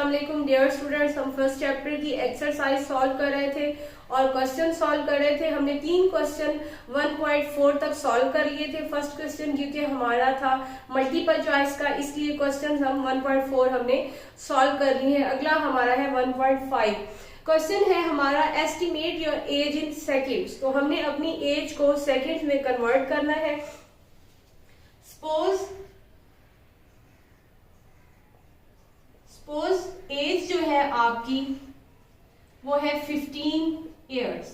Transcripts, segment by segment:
अस्सलाम वालेकुम dear students. हम फर्स्ट चैप्टर की एक्सरसाइज सॉल्व कर रहे थे और क्वेश्चन सॉल्व कर रहे थे। हमने 3 क्वेश्चन 1.4 तक सॉल्व कर लिए थे। फर्स्ट क्वेश्चन क्योंकि हमारा था मल्टीपल चॉइस का, इसलिए क्वेश्चन हम 1.4 हमने सॉल्व कर लिए हैं। अगला हमारा है 1.5 क्वेश्चन है हमारा estimate your age in seconds. तो हमने अपनी एज को सेकेंड्स में कन्वर्ट करना है। सपोज एज जो है आपकी वो है 15 ईयर्स।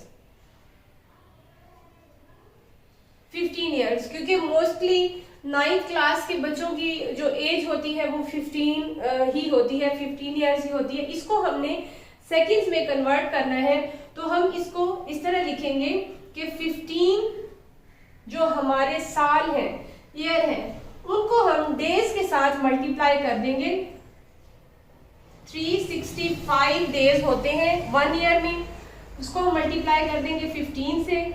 15 ईयर्स क्योंकि मोस्टली 9th क्लास के बच्चों की जो एज होती है वो 15 ही होती है, 15 ईयर्स ही होती है। इसको हमने सेकंड्स में कन्वर्ट करना है, तो हम इसको इस तरह लिखेंगे कि 15 जो हमारे साल है, ईयर है, उनको हम डेज के साथ मल्टीप्लाई कर देंगे। 365 डेज होते हैं 1 ईयर में, उसको हम मल्टीप्लाई कर देंगे 15 से।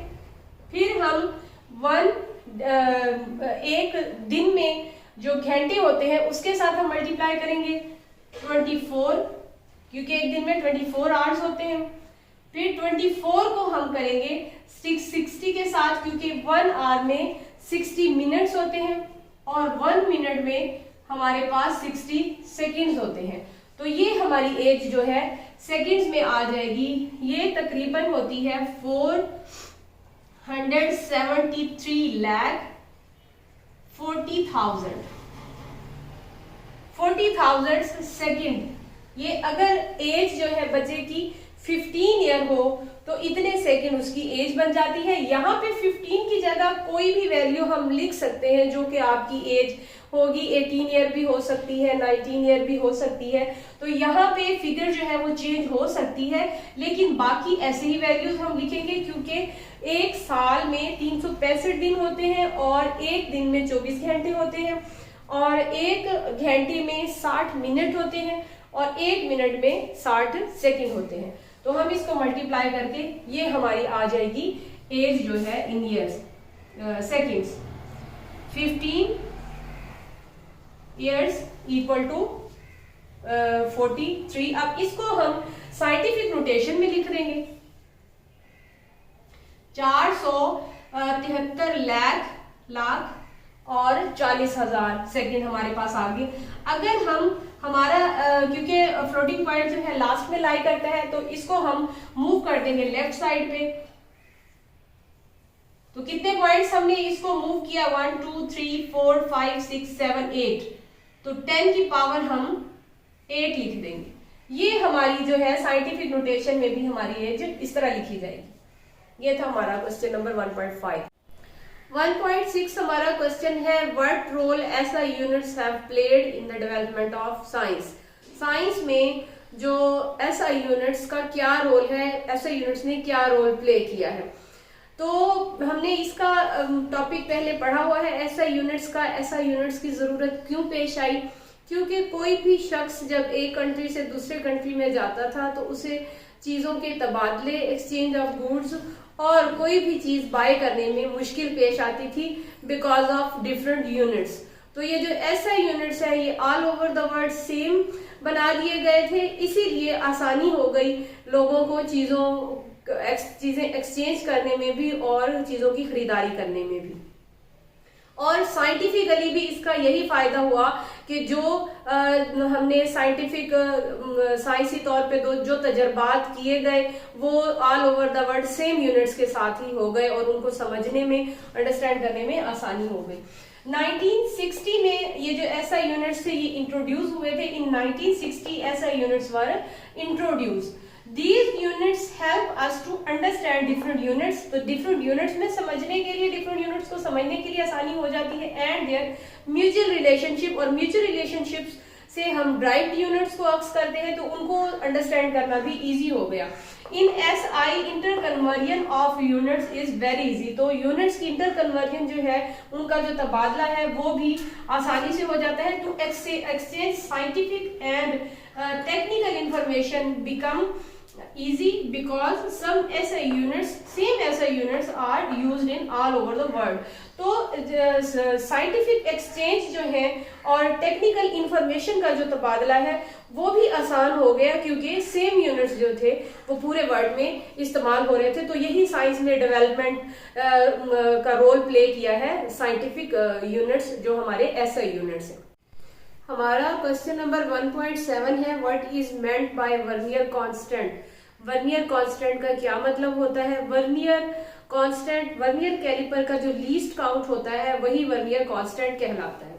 फिर हम एक दिन में जो घंटे होते हैं उसके साथ हम मल्टीप्लाई करेंगे 24, क्योंकि एक दिन में 24 आवर्स होते हैं। फिर 24 को हम करेंगे 660 के साथ, क्योंकि 1 आवर में 60 मिनट्स होते हैं और 1 मिनट में हमारे पास 60 सेकेंड्स होते हैं। तो ये हमारी एज जो है सेकेंड्स में आ जाएगी। ये तकरीबन होती है 473 लाख 40,000 सेकेंड। ये अगर एज जो है बच्चे की 15 ईयर हो तो इतने सेकेंड उसकी एज बन जाती है। यहाँ पे 15 की जगह कोई भी वैल्यू हम लिख सकते हैं जो कि आपकी एज होगी। 18 ईयर भी हो सकती है, 19 ईयर भी हो सकती है। तो यहाँ पे फिगर जो है वो चेंज हो सकती है, लेकिन बाकी ऐसे ही वैल्यूज हम लिखेंगे, क्योंकि एक साल में 365 दिन होते हैं और एक दिन में 24 घंटे होते हैं और एक घंटे में 60 मिनट होते हैं और एक मिनट में 60 सेकेंड होते हैं। तो हम इसको मल्टीप्लाई करके ये हमारी आ जाएगी एज जो है in years, seconds. 15 years equal to 43। अब इसको हम साइंटिफिक नोटेशन में लिख देंगे। 473 लाख और 40,000 सेकेंड हमारे पास आ गए। अगर हम हमारा क्योंकि फ्लोटिंग पॉइंट जो है लास्ट में लाई करता है, तो इसको हम मूव कर देंगे लेफ्ट साइड पे। तो कितने पॉइंट्स हमने इसको मूव किया? 1 2 3 4 5 6 7 8। तो 10 की पावर हम 8 लिख देंगे। ये हमारी जो है साइंटिफिक नोटेशन में भी हमारी एज इस तरह लिखी जाएगी। ये था हमारा क्वेश्चन नंबर 1.5। 1.6 हमारा क्वेश्चन है what role SI units have played in the development of science. Science में जो SI यूनिट्स का क्या रोल है, SI यूनिट्स ने क्या रोल प्ले किया है। तो हमने इसका टॉपिक पहले पढ़ा हुआ है SI यूनिट्स का। SI यूनिट्स की जरूरत क्यों पेश आई? क्योंकि कोई भी शख्स जब एक कंट्री से दूसरे कंट्री में जाता था तो उसे चीजों के तबादले, एक्सचेंज ऑफ गुड्स और कोई भी चीज बाय करने में मुश्किल पेश आती थी बिकॉज ऑफ डिफरेंट यूनिट्स। तो ये जो SI यूनिट्स है ये all over the world same बना दिए गए थे, इसीलिए आसानी हो गई लोगों को चीजें एक्सचेंज करने में भी और चीजों की खरीदारी करने में भी। और साइंटिफिकली भी इसका यही फायदा हुआ कि जो हमने साइंटिफिक साइंसी तौर पे जो तजर्बात किए गए वो all over the world same units के साथ ही हो गए और उनको समझने में, अंडरस्टैंड करने में आसानी हो गई। 1960 में ये जो SI यूनिट्स थे ये इंट्रोड्यूस हुए थे। इन 1960 SI units were introduce. These units help us to understand different units। तो different units में समझने के लिए, different units को समझने के लिए आसानी हो जाती है। and their mutual relationship, और mutual relationships से हम derived units को अक्स करते हैं तो उनको अंडरस्टैंड करना भी इजी हो गया। इन SI interconversion of units is very easy. तो यूनिट्स की इंटरकन्वर्जन जो है उनका जो तबादला है वो भी आसानी से हो जाता है। To exchange scientific and technical information become Easy because some SI units, same SI units are used in all over the world. तो साइंटिफिक एक्सचेंज जो है और टेक्निकल इंफॉर्मेशन का जो तबादला है वो भी आसान हो गया, क्योंकि सेम यूनिट्स जो थे वो पूरे वर्ल्ड में इस्तेमाल हो रहे थे। तो यही साइंस में डेवलपमेंट का रोल प्ले किया है, साइंटिफिक यूनिट्स जो हमारे SI यूनिट्स हैं। हमारा क्वेश्चन नंबर 1.7 है, what is meant by vernier constant. Vernier constant का क्या मतलब होता है? वर्नियर कांस्टेंट, वर्नियर कैलिपर का जो लीस्ट काउंट होता है वही वर्नियर कांस्टेंट कहलाता है।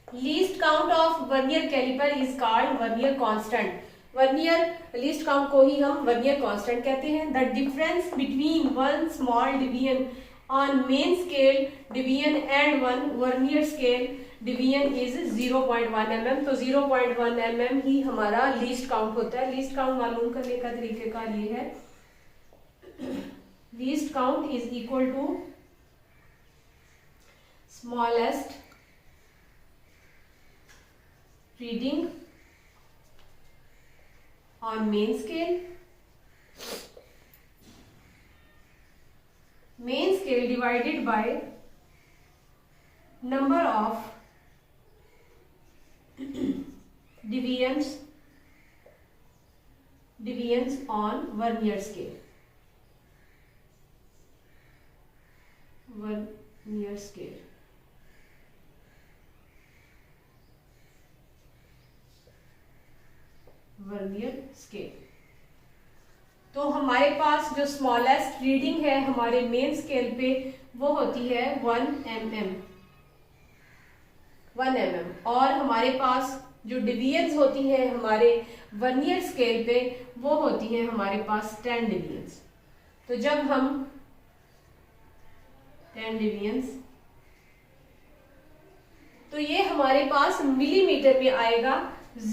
Least count of vernier caliper is called vernier constant. Vernier least count को ही हम वर्नियर कांस्टेंट कहते हैं। The difference between one small division on main scale division and one vernier scale division is 0.1 mm। तो 0.1 mm ही हमारा least count होता है। Least count मालूम करने का तरीकेकार ये है, least count is equal to smallest reading on main scale, main scale divided by number of divisions on vernier scale, vernier scale। Vernier scale. तो हमारे पास जो स्मॉलेस्ट रीडिंग है हमारे मेन स्केल पे वो होती है 1 mm, 1 mm। और हमारे पास जो डिवीजन्स होती हैं हमारे वर्नियर स्केल पे वो होती हैं हमारे पास 10 डिवीजन्स। तो जब हम 10 डिवीजन्स, तो ये हमारे पास मिलीमीटर में आएगा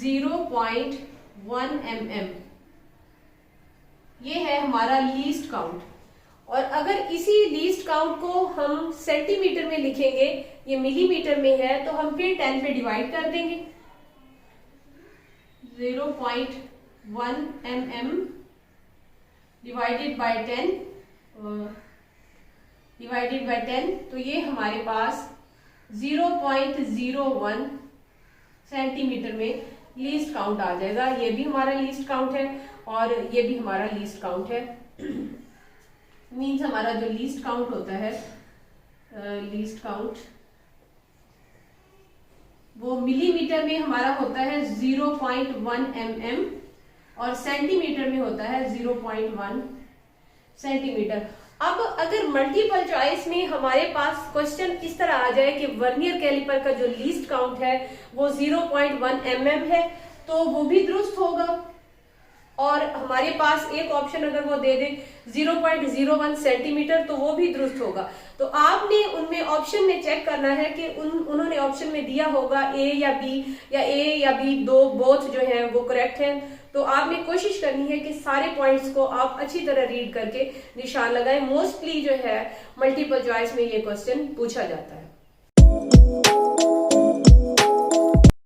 0.1 mm। ये है हमारा लीस्ट काउंट। और अगर इसी लीस्ट काउंट को हम सेंटीमीटर में लिखेंगे, ये मिलीमीटर में है, तो हम फिर 10 पे डिवाइड कर देंगे। 0.1 mm divided by 10, divided by 10, तो ये हमारे पास 0.01 सेंटीमीटर में लीस्ट काउंट आ जाएगा। ये भी हमारा लीस्ट काउंट है और ये भी हमारा लीस्ट काउंट है। मीन्स हमारा जो लीस्ट काउंट होता है, लीस्ट काउंट वो मिलीमीटर में हमारा होता है 0.1 mm और सेंटीमीटर में होता है 0.1 सेंटीमीटर। अब अगर मल्टीपल चॉइस में हमारे पास क्वेश्चन इस तरह आ जाए कि वर्नियर कैलिपर का जो लीस्ट काउंट है वो 0.1 mm है, तो वो भी दुरुस्त होगा। और हमारे पास एक ऑप्शन अगर वो दे दे 0.01 सेंटीमीटर, तो वो भी दुरुस्त होगा। तो आपने उनमें ऑप्शन में चेक करना है कि उन्होंने ऑप्शन में दिया होगा ए या बी, या ए या बी, दो बोथ जो है वो करेक्ट हैं। तो आपने कोशिश करनी है कि सारे पॉइंट्स को आप अच्छी तरह रीड करके निशान लगाएं। मोस्टली जो है मल्टीपल चॉइस में ये क्वेश्चन पूछा जाता है।